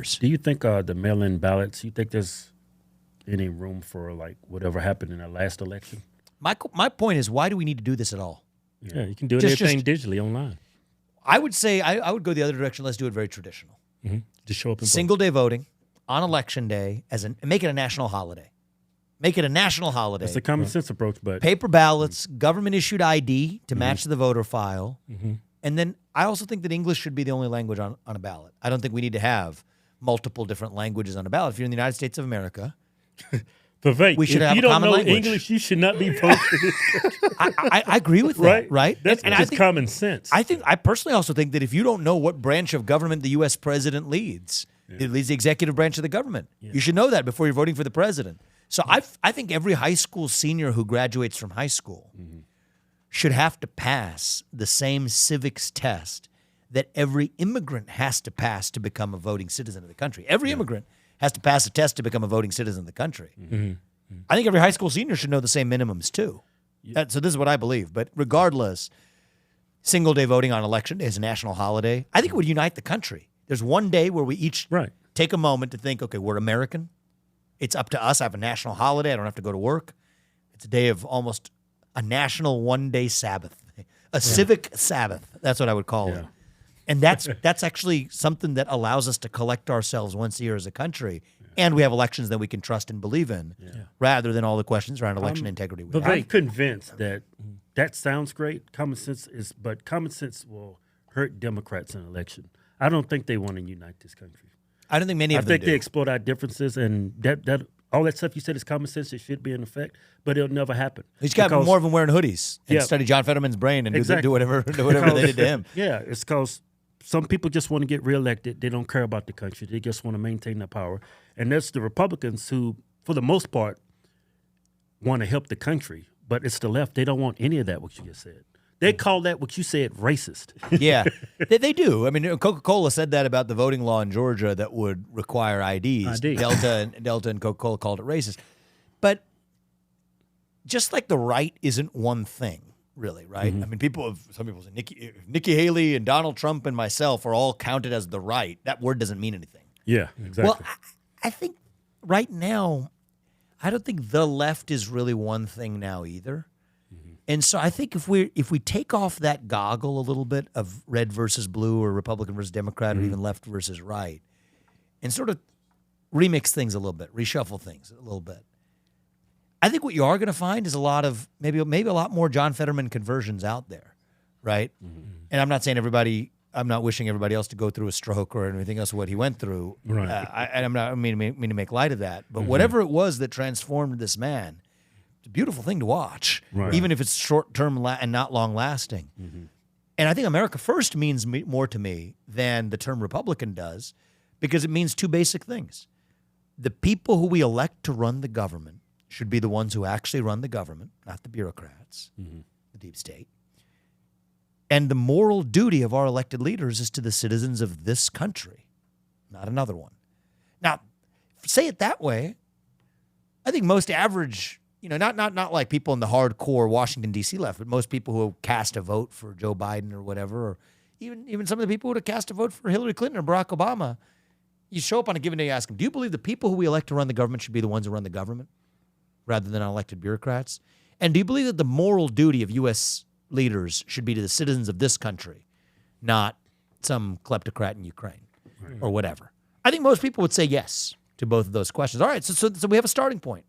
Do you think the mail-in ballots, you think there's any room for like whatever happened in the last election? My point is, why do we need to do this at all? Yeah, you can do everything digitally online. I would say I would go the other direction. Let's do it very traditional. Mm-hmm. Just show up and Single day voting on election day make it a national holiday. Make it a national holiday. It's a common sense approach, but paper ballots, government-issued ID to match the voter file. And then I also think that English should be the only language on a ballot. I don't think we need to have multiple different languages on a ballot. If you're in the United States of America, Vivek, we should if have you a don't common know language. English, you should not be voting for this country. I agree with that, right? That's and just I think, common sense. I personally also think that if you don't know what branch of government the U.S. president leads, it leads the executive branch of the government. You should know that before you're voting for the president. So I think every high school senior who graduates from high school should have to pass the same civics test that every immigrant has to pass to become a voting citizen of the country. Every immigrant has to pass a test to become a voting citizen of the country. I think every high school senior should know the same minimums too. So this is what I believe. But regardless, single-day voting on election day is a national holiday. I think it would unite the country. There's one day where we each take a moment to think, okay, we're American. It's up to us. I have a national holiday. I don't have to go to work. It's a day of almost a national one-day Sabbath, a civic Sabbath. That's what I would call it. And that's actually something that allows us to collect ourselves once a year as a country. And we have elections that we can trust and believe in rather than all the questions around election integrity. I'm convinced that sounds great. But common sense will hurt Democrats in an election. I don't think they want to unite this country. I don't think many of them do. I think they exploit our differences, and that all that stuff you said is common sense. It should be in effect, but it'll never happen. He's got more of them wearing hoodies and study John Fetterman's brain and do whatever they did to him. Yeah, it's because some people just want to get reelected. They don't care about the country. They just want to maintain their power. And that's the Republicans who, for the most part, want to help the country. But it's the left. They don't want any of that, what you just said. They call that, what you said, racist. Yeah, they do. I mean, Coca-Cola said that about the voting law in Georgia that would require IDs. Delta and Coca-Cola called it racist. But just like the right isn't one thing, really, right? I mean, some people say Nikki Haley and Donald Trump and myself are all counted as the right. That word doesn't mean anything. Yeah, exactly. Well, I think right now, I don't think the left is really one thing now either. And so I think if we take off that goggle a little bit of red versus blue or Republican versus Democrat or even left versus right and sort of remix things a little bit, reshuffle things a little bit, I think what you are going to find is a lot of maybe a lot more John Fetterman conversions out there, right? And I'm not saying I'm not wishing everybody else to go through a stroke or anything else what he went through. Right. I mean to make light of that. But whatever it was that transformed this man, it's a beautiful thing to watch, even if it's short-term and not long-lasting. And I think America First means more to me than the term Republican does because it means two basic things. The people who we elect to run the government should be the ones who actually run the government, not the bureaucrats, the deep state. And the moral duty of our elected leaders is to the citizens of this country, not another one. Now, say it that way, I think most average... not like people in the hardcore Washington, D.C. left, but most people who cast a vote for Joe Biden or whatever, or even some of the people who would have cast a vote for Hillary Clinton or Barack Obama, you show up on a given day, you ask them, do you believe the people who we elect to run the government should be the ones who run the government rather than elected bureaucrats? And do you believe that the moral duty of U.S. leaders should be to the citizens of this country, not some kleptocrat in Ukraine or whatever? I think most people would say yes to both of those questions. All right, so we have a starting point.